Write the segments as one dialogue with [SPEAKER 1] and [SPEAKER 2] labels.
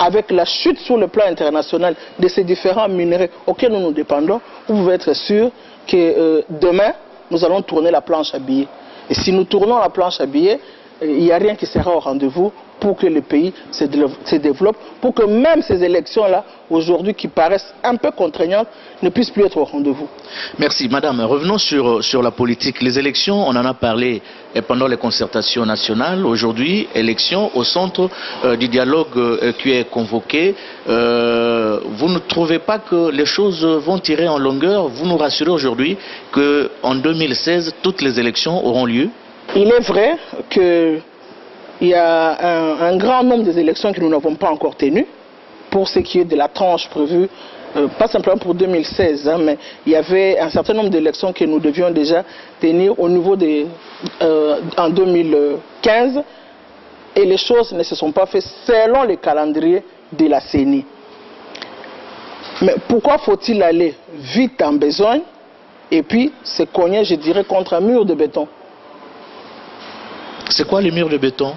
[SPEAKER 1] avec la chute sur le plan international de ces différents minerais auxquels nous nous dépendons, vous pouvez être sûr que demain, nous allons tourner la planche à billets. Et si nous tournons la planche à billets, il n'y a rien qui sera au rendez-vous pour que le pays se développe, pour que même ces élections-là, aujourd'hui, qui paraissent un peu contraignantes, ne puissent plus être au rendez-vous.
[SPEAKER 2] Merci. Madame, revenons sur la politique. Les élections, on en a parlé pendant les concertations nationales. Aujourd'hui, élections au centre du dialogue qui est convoqué. Vous ne trouvez pas que les choses vont tirer en longueur? Vous nous rassurez aujourd'hui qu'en 2016, toutes les élections auront lieu?
[SPEAKER 1] Il est vrai qu'il y a un grand nombre des élections que nous n'avons pas encore tenues, pour ce qui est de la tranche prévue, pas simplement pour 2016, mais il y avait un certain nombre d'élections que nous devions déjà tenir au niveau en 2015, et les choses ne se sont pas faites selon le calendrier de la CENI. Mais pourquoi faut-il aller vite en besogne et puis se cogner, je dirais, contre un mur de béton?
[SPEAKER 2] C'est quoi les murs de béton?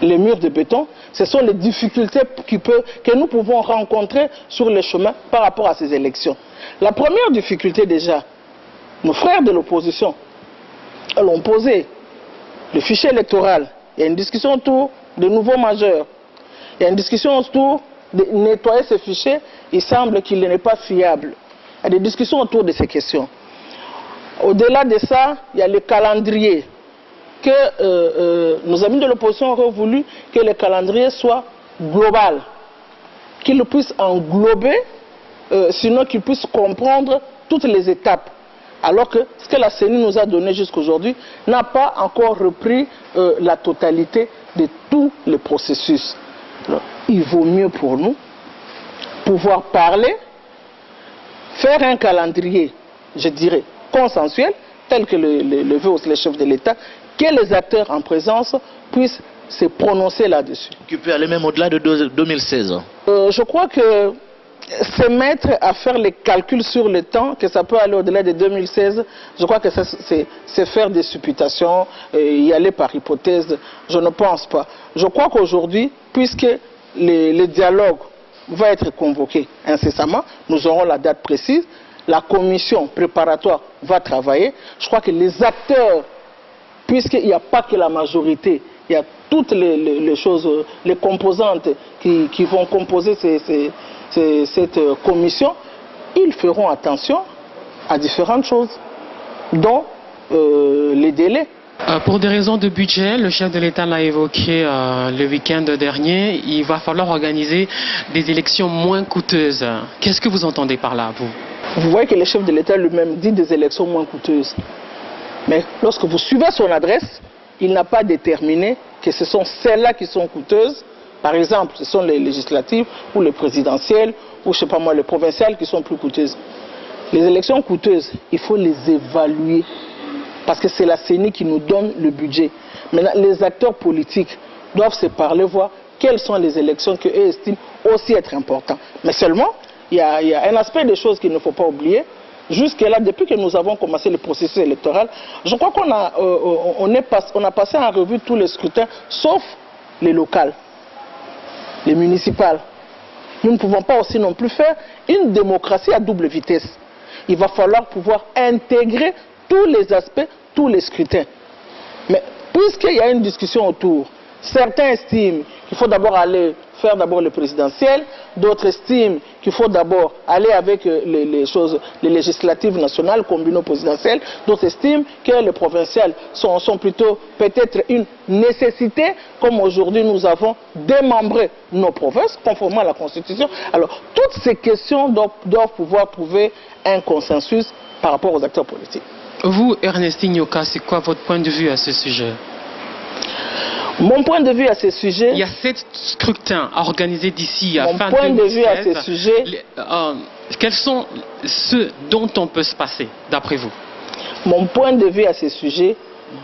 [SPEAKER 1] Les murs de béton, ce sont les difficultés que nous pouvons rencontrer sur le chemin par rapport à ces élections. La première difficulté déjà, nos frères de l'opposition l'ont posé. Le fichier électoral, il y a une discussion autour de nouveaux majeurs. Il y a une discussion autour de nettoyer ce fichier. Il semble qu'il n'est pas fiable. Il y a des discussions autour de ces questions. Au-delà de ça, il y a le calendrier. Que nos amis de l'opposition auraient voulu que le calendrier soit global, qu'il puisse englober, sinon qu'il puisse comprendre toutes les étapes. Alors que ce que la CENI nous a donné jusqu'aujourd'hui n'a pas encore repris la totalité de tous les processus. Alors, il vaut mieux pour nous pouvoir parler, faire un calendrier, je dirais, consensuel, tel que le veut aussi le chef de l'État, que les acteurs en présence puissent se prononcer là-dessus.
[SPEAKER 2] Qui peut aller même au-delà de 2016?
[SPEAKER 1] Je crois que se mettre à faire les calculs sur le temps, que ça peut aller au-delà de 2016, je crois que c'est faire des supputations, y aller par hypothèse, je ne pense pas. Je crois qu'aujourd'hui, puisque le dialogue va être convoqué incessamment, nous aurons la date précise, la commission préparatoire va travailler, je crois que les acteurs, puisqu'il n'y a pas que la majorité, il y a toutes les choses, les composantes qui vont composer cette commission, ils feront attention à différentes choses, dont les délais.
[SPEAKER 3] Pour des raisons de budget, le chef de l'État l'a évoqué le week-end dernier, il va falloir organiser des élections moins coûteuses. Qu'est-ce que vous entendez par là, vous?
[SPEAKER 1] Vous voyez que le chef de l'État lui-même dit des élections moins coûteuses. Mais lorsque vous suivez son adresse, il n'a pas déterminé que ce sont celles-là qui sont coûteuses. Par exemple, ce sont les législatives ou les présidentielles ou, je sais pas moi, les provinciales qui sont plus coûteuses. Les élections coûteuses, il faut les évaluer parce que c'est la CENI qui nous donne le budget. Maintenant, les acteurs politiques doivent se parler, voir quelles sont les élections qu'eux estiment aussi être importantes. Mais seulement, il y a un aspect des choses qu'il ne faut pas oublier. Jusque-là, depuis que nous avons commencé le processus électoral, je crois qu'on a passé en revue tous les scrutins, sauf les locales, les municipales. Nous ne pouvons pas aussi non plus faire une démocratie à double vitesse. Il va falloir pouvoir intégrer tous les aspects, tous les scrutins. Mais puisqu'il y a une discussion autour, certains estiment qu'il faut d'abord aller faire d'abord le présidentiel, d'autres estiment qu'il faut d'abord aller avec les législatives nationales combinées au présidentiel, d'autres estiment que les provinciales sont plutôt peut-être une nécessité, comme aujourd'hui nous avons démembré nos provinces, conformément à la Constitution. Alors, toutes ces questions doivent pouvoir trouver un consensus par rapport aux acteurs politiques.
[SPEAKER 3] Vous, Ernestine Nyoka, c'est quoi votre point de vue à ce sujet?
[SPEAKER 1] Mon point de vue à ce sujet...
[SPEAKER 3] Il y a 7 scrutins organisés d'ici à fin 2016. Mon point de
[SPEAKER 1] vue à ce sujet...
[SPEAKER 3] quels sont ceux dont on peut se passer, d'après vous?
[SPEAKER 1] Mon point de vue à ce sujet,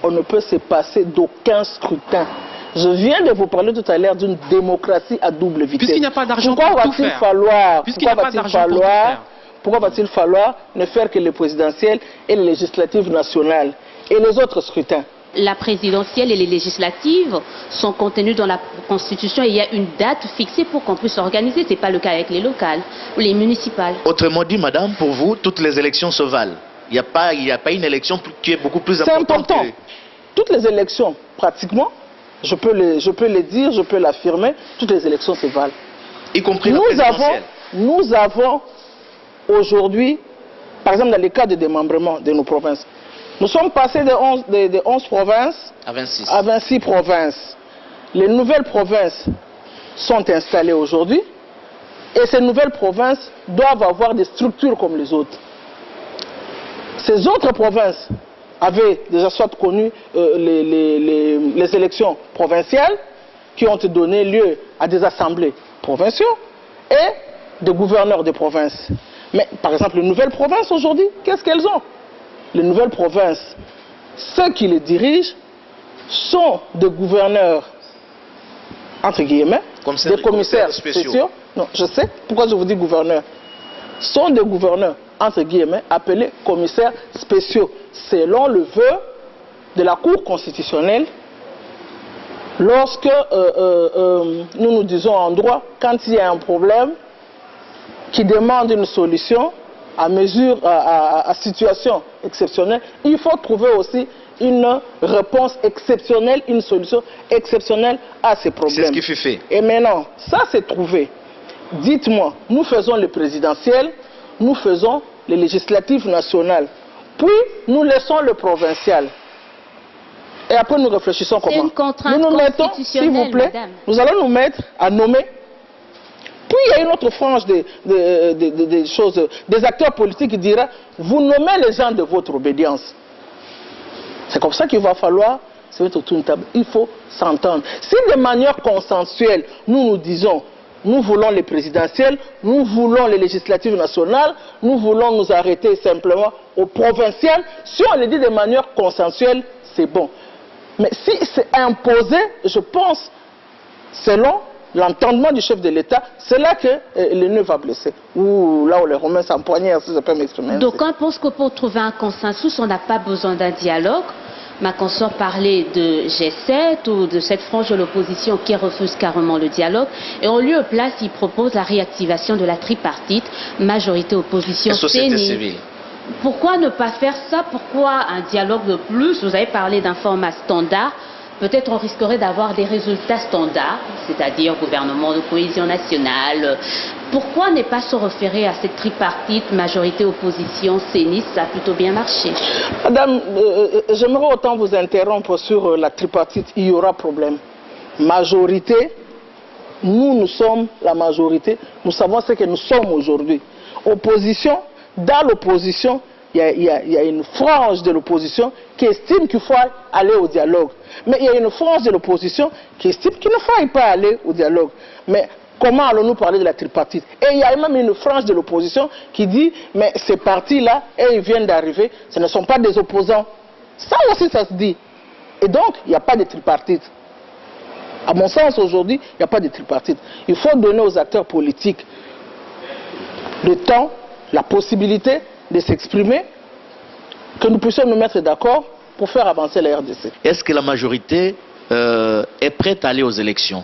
[SPEAKER 1] on ne peut se passer d'aucun scrutin. Je viens de vous parler tout à l'heure d'une démocratie à double vitesse.
[SPEAKER 3] Puisqu'il n'y a pas d'argent pour tout faire.
[SPEAKER 1] Pourquoi va-t-il falloir ne faire que les présidentielles et les législatives nationales et les autres scrutins?
[SPEAKER 4] la présidentielle et les législatives sont contenues dans la Constitution et il y a une date fixée pour qu'on puisse s'organiser. Ce n'est pas le cas avec les locales ou les municipales.
[SPEAKER 2] Autrement dit, madame, pour vous, toutes les élections se valent. Il n'y a pas une élection qui est beaucoup plus importante.
[SPEAKER 1] C'est important. Toutes les élections, pratiquement, je peux le dire, je peux l'affirmer, toutes les élections se valent.
[SPEAKER 2] Y compris la présidentielle.
[SPEAKER 1] Nous avons aujourd'hui, par exemple dans les cas de démembrement de nos provinces, nous sommes passés de 11 provinces à 26 provinces. Les nouvelles provinces sont installées aujourd'hui et ces nouvelles provinces doivent avoir des structures comme les autres. Ces autres provinces avaient déjà soit connu les élections provinciales qui ont donné lieu à des assemblées provinciaux et des gouverneurs de provinces. Mais par exemple, les nouvelles provinces aujourd'hui, qu'est-ce qu'elles ont? Les nouvelles provinces, ceux qui les dirigent sont des gouverneurs, entre guillemets, des commissaires spéciaux. Non, je sais pourquoi je vous dis gouverneurs. Sont des gouverneurs, entre guillemets, appelés commissaires spéciaux, selon le vœu de la Cour constitutionnelle. Lorsque nous nous disons en droit, quand il y a un problème qui demande une solution à situation exceptionnelle, il faut trouver aussi une réponse exceptionnelle, une solution exceptionnelle à ces problèmes.
[SPEAKER 2] C'est ce qui fut fait.
[SPEAKER 1] Et maintenant, ça c'est trouvé. Dites-moi, nous faisons le présidentiel, nous faisons les législatives nationales, puis nous laissons le provincial. Et après nous réfléchissons comment.
[SPEAKER 4] C'est une contrainte
[SPEAKER 1] nous nous mettons, s'il vous plaît,
[SPEAKER 4] madame.
[SPEAKER 1] nous allons nous mettre à nommer. Puis il y a une autre frange des choses, des acteurs politiques qui dira, vous nommez les gens de votre obédience. C'est comme ça qu'il va falloir se mettre autour d'une table. Il faut s'entendre. Si de manière consensuelle, nous disons, nous voulons les présidentielles, nous voulons les législatives nationales, nous voulons nous arrêter simplement aux provinciales, si on le dit de manière consensuelle, c'est bon. Mais si c'est imposé, je pense, selon l'entendement du chef de l'État, c'est là que le nœud va blesser. Ou là où les Romains s'empoignèrent, si je peux m'exprimer.
[SPEAKER 4] Donc on pense que pour trouver un consensus, on n'a pas besoin d'un dialogue. Ma consort parlait de G7 ou de cette frange de l'opposition qui refuse carrément le dialogue. Et en lieu et place, il propose la réactivation de la tripartite, majorité opposition,
[SPEAKER 2] société civile.
[SPEAKER 4] Pourquoi ne pas faire ça? Pourquoi un dialogue de plus? Vous avez parlé d'un format standard. Peut-être on risquerait d'avoir des résultats standards, c'est-à-dire gouvernement de cohésion nationale. Pourquoi ne pas se référer à cette tripartite, majorité, opposition, CENI? Ça a plutôt bien marché.
[SPEAKER 1] Madame, j'aimerais autant vous interrompre sur la tripartite. Il y aura problème. Majorité, nous sommes la majorité. Nous savons ce que nous sommes aujourd'hui. Opposition, dans l'opposition, il y a une frange de l'opposition qui estime qu'il faut aller au dialogue. Mais il y a une frange de l'opposition qui estime qu'il ne faut pas aller au dialogue. Mais comment allons-nous parler de la tripartite? Et il y a même une frange de l'opposition qui dit, mais ces partis-là, ils viennent d'arriver, ce ne sont pas des opposants. Ça aussi, ça se dit. Et donc, il n'y a pas de tripartite. À mon sens, aujourd'hui, il n'y a pas de tripartite. Il faut donner aux acteurs politiques le temps, la possibilité de s'exprimer, que nous puissions nous mettre d'accord pour faire avancer la RDC.
[SPEAKER 2] Est-ce que la majorité est prête à aller aux élections?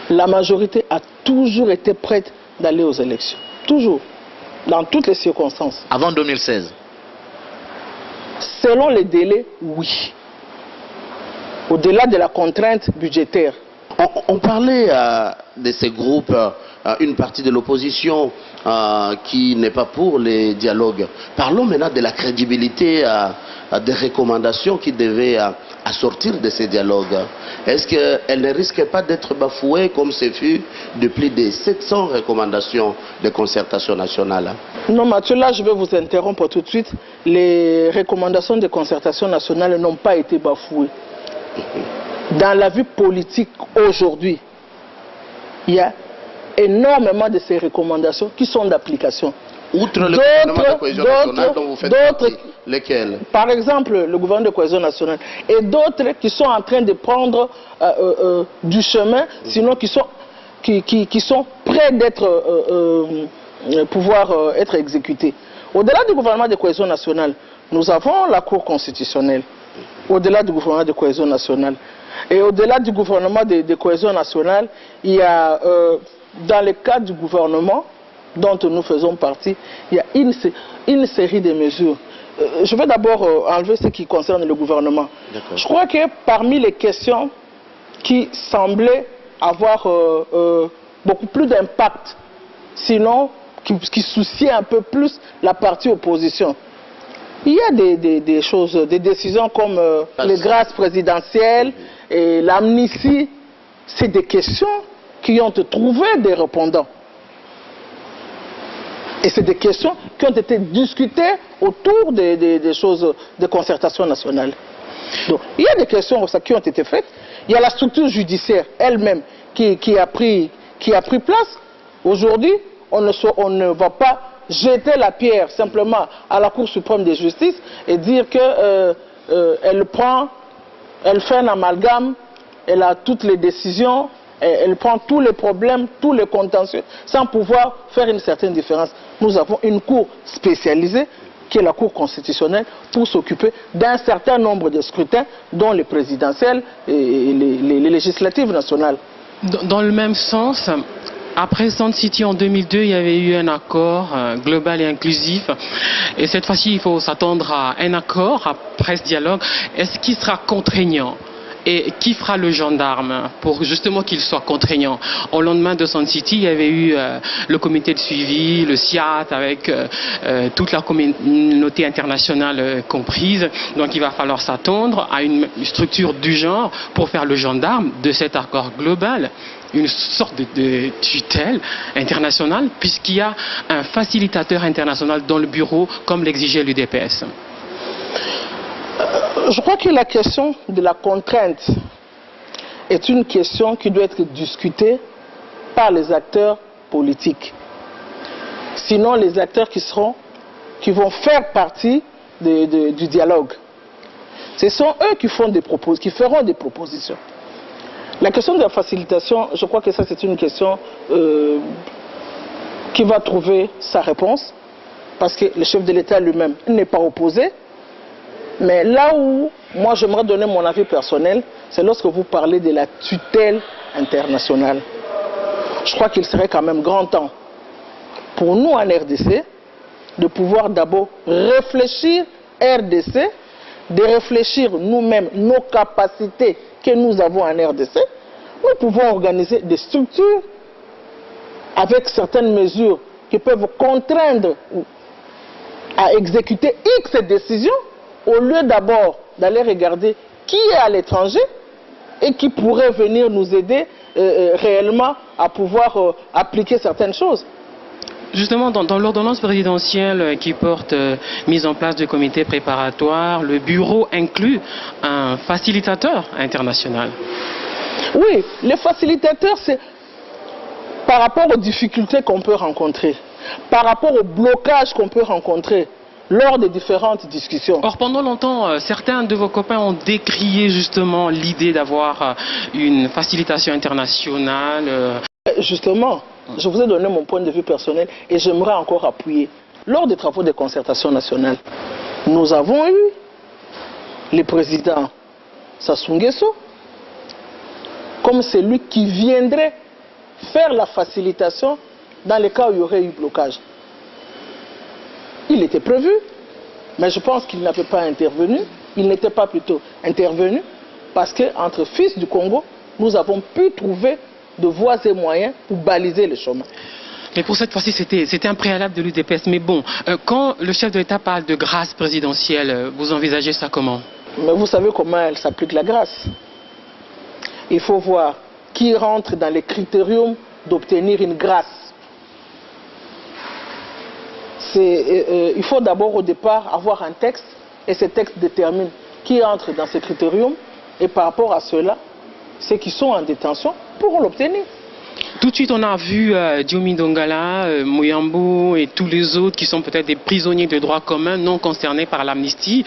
[SPEAKER 1] La majorité a toujours été prête d'aller aux élections. Toujours. Dans toutes les circonstances.
[SPEAKER 2] Avant 2016?
[SPEAKER 1] Selon les délais, oui. Au-delà de la contrainte budgétaire.
[SPEAKER 5] On parlait de ces groupes, une partie de l'opposition qui n'est pas pour les dialogues. Parlons maintenant de la crédibilité des recommandations qui devaient assortir de ces dialogues. Est-ce qu'elles ne risquent pas d'être bafouées comme ce fut de plus de 700 recommandations de concertation nationale?
[SPEAKER 1] Non, Mathieu, là je vais vous interrompre tout de suite. Les recommandations de concertation nationale n'ont pas été bafouées. Dans la vie politique aujourd'hui, il y a énormément de ces recommandations qui sont d'application.
[SPEAKER 5] Outre le gouvernement de cohésion nationale dont vous faites partie, lesquels? Par
[SPEAKER 1] exemple, le gouvernement de cohésion nationale. Et d'autres qui sont en train de prendre du chemin, sinon qui sont prêts d'être pouvoir être exécutés. Au-delà du gouvernement de cohésion nationale, nous avons la Cour constitutionnelle. au-delà du gouvernement de cohésion nationale. Et au-delà du gouvernement de cohésion nationale, il y a, dans le cadre du gouvernement dont nous faisons partie, il y a une série de mesures. Je vais d'abord enlever ce qui concerne le gouvernement. Je crois que parmi les questions qui semblaient avoir beaucoup plus d'impact, sinon qui souciaient un peu plus la partie opposition, il y a des choses, des décisions comme les grâces présidentielles et l'amnistie. C'est des questions qui ont trouvé des répondants. Et c'est des questions qui ont été discutées autour des choses de concertation nationale. Donc, il y a des questions qui ont été faites. Il y a la structure judiciaire elle-même qui a pris place. Aujourd'hui, on ne va pas jeter la pierre simplement à la Cour suprême de justice et dire qu'elle fait un amalgame, elle a toutes les décisions, elle prend tous les problèmes, tous les contentieux, sans pouvoir faire une certaine différence. Nous avons une cour spécialisée, qui est la Cour constitutionnelle, pour s'occuper d'un certain nombre de scrutins, dont les présidentielles et les législatives nationales.
[SPEAKER 3] Dans le même sens, après Sun City en 2002, il y avait eu un accord global et inclusif. Et cette fois-ci, il faut s'attendre à un accord après ce dialogue. Est-ce qu'il sera contraignant? Et qui fera le gendarme pour justement qu'il soit contraignant? Au lendemain de Sun City, il y avait eu le comité de suivi, le CIAT, avec toute la communauté internationale comprise. Donc il va falloir s'attendre à une structure du genre pour faire le gendarme de cet accord global. Une sorte de tutelle internationale, puisqu'il y a un facilitateur international dans le bureau, comme l'exigeait l'UDPS.
[SPEAKER 1] Je crois que la question de la contrainte est une question qui doit être discutée par les acteurs politiques. Sinon, les acteurs qui vont faire partie du dialogue. Ce sont eux qui feront des propositions. La question de la facilitation, je crois que ça c'est une question qui va trouver sa réponse, parce que le chef de l'État lui-même n'est pas opposé. Mais là où moi j'aimerais donner mon avis personnel, c'est lorsque vous parlez de la tutelle internationale. Je crois qu'il serait quand même grand temps pour nous en RDC de pouvoir d'abord réfléchir RDC, de réfléchir nous-mêmes nos capacités que nous avons en RDC. Nous pouvons organiser des structures avec certaines mesures qui peuvent contraindre à exécuter X décisions, au lieu d'abord d'aller regarder qui est à l'étranger et qui pourrait venir nous aider réellement à pouvoir appliquer certaines choses.
[SPEAKER 3] Justement, dans l'ordonnance présidentielle qui porte mise en place de comités préparatoires, le bureau inclut un facilitateur international.
[SPEAKER 1] Oui, les facilitateurs, c'est par rapport aux difficultés qu'on peut rencontrer, par rapport au blocage qu'on peut rencontrer lors des différentes discussions.
[SPEAKER 3] Or, pendant longtemps, certains de vos copains ont décrié justement l'idée d'avoir une facilitation internationale.
[SPEAKER 1] Justement, je vous ai donné mon point de vue personnel et j'aimerais encore appuyer. Lors des travaux de concertation nationale, nous avons eu le président Sassou Nguesso comme celui qui viendrait faire la facilitation dans le cas où il y aurait eu blocage. Il était prévu, mais je pense qu'il n'avait pas intervenu. Il n'était pas plutôt intervenu parce qu'entre fils du Congo, nous avons pu trouver de voies et moyens pour baliser le chemin.
[SPEAKER 3] Mais pour cette fois-ci, c'était un préalable de l'UDPS. Mais bon, quand le chef de l'État parle de grâce présidentielle, vous envisagez ça comment?
[SPEAKER 1] Mais vous savez comment elle s'applique la grâce. Il faut voir qui rentre dans les critériums d'obtenir une grâce. Il faut d'abord au départ avoir un texte et ce texte détermine qui entre dans ces critériums et par rapport à cela, ceux qui sont en détention pourront l'obtenir.
[SPEAKER 3] Tout de suite, on a vu Diomi Dongala, Mouyambo et tous les autres qui sont peut-être des prisonniers de droit commun non concernés par l'amnistie.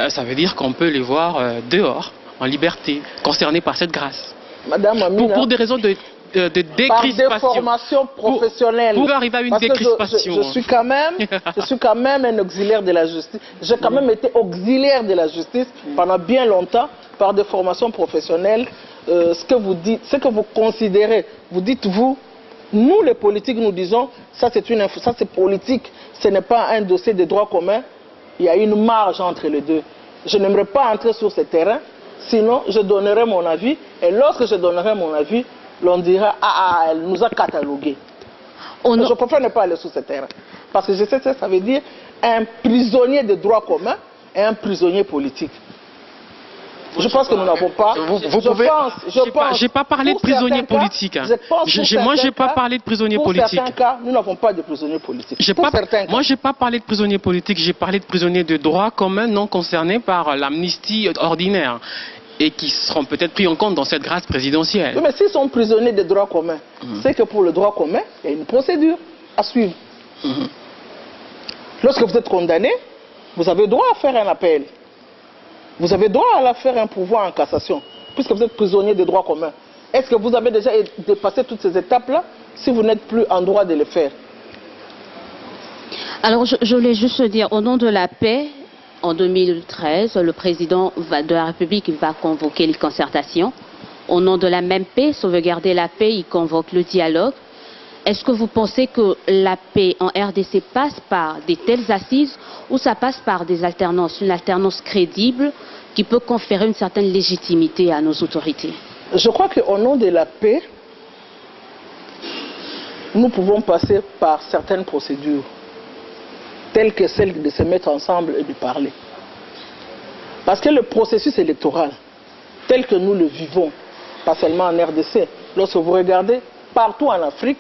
[SPEAKER 3] Ça veut dire qu'on peut les voir dehors, en liberté, concernés par cette grâce.
[SPEAKER 1] Madame Amina,
[SPEAKER 3] pour des raisons décrispation.
[SPEAKER 1] Par des formations professionnelles.
[SPEAKER 3] Pour arriver à une
[SPEAKER 1] Parce que
[SPEAKER 3] décrispation.
[SPEAKER 1] je suis quand même un auxiliaire de la justice. J'ai quand même été auxiliaire de la justice pendant bien longtemps par des formations professionnelles. Ce que vous dites, ce que vous considérez, vous dites vous, nous les politiques nous disons, ça c'est politique, ce n'est pas un dossier de droit commun, il y a une marge entre les deux. Je n'aimerais pas entrer sur ce terrain, sinon je donnerai mon avis, et lorsque je donnerai mon avis, l'on dira, ah, elle nous a catalogués. Je préfère ne pas aller sur ce terrain, parce que je sais que ça veut dire un prisonnier de droit commun et un prisonnier politique. Je pense que nous n'avons pas.
[SPEAKER 3] J'ai pas parlé de prisonniers politiques. Moi, j'ai pas parlé de prisonniers politiques.
[SPEAKER 1] Pour certains cas, nous n'avons pas de prisonniers politiques.
[SPEAKER 3] Moi, j'ai pas parlé de prisonniers politiques. J'ai parlé de prisonniers de droit commun non concernés par l'amnistie ordinaire et qui seront peut-être pris en compte dans cette grâce présidentielle.
[SPEAKER 1] Oui, mais s'ils sont prisonniers de droit commun, c'est que pour le droit commun, il y a une procédure à suivre. Lorsque vous êtes condamné, vous avez droit à faire un appel. Vous avez droit à faire un pourvoi en cassation, puisque vous êtes prisonnier de droit commun. Est-ce que vous avez déjà dépassé toutes ces étapes-là, si vous n'êtes plus en droit de le faire?
[SPEAKER 4] Alors, je voulais juste dire, au nom de la paix, en 2013, le président de la République va convoquer les concertations. Au nom de la même paix, sauvegarder la paix, il convoque le dialogue. Est-ce que vous pensez que la paix en RDC passe par des telles assises ou ça passe par des alternances, une alternance crédible qui peut conférer une certaine légitimité à nos autorités?
[SPEAKER 1] Je crois qu'au nom de la paix, nous pouvons passer par certaines procédures, telles que celle de se mettre ensemble et de parler. Parce que le processus électoral, tel que nous le vivons, pas seulement en RDC, lorsque vous regardez partout en Afrique,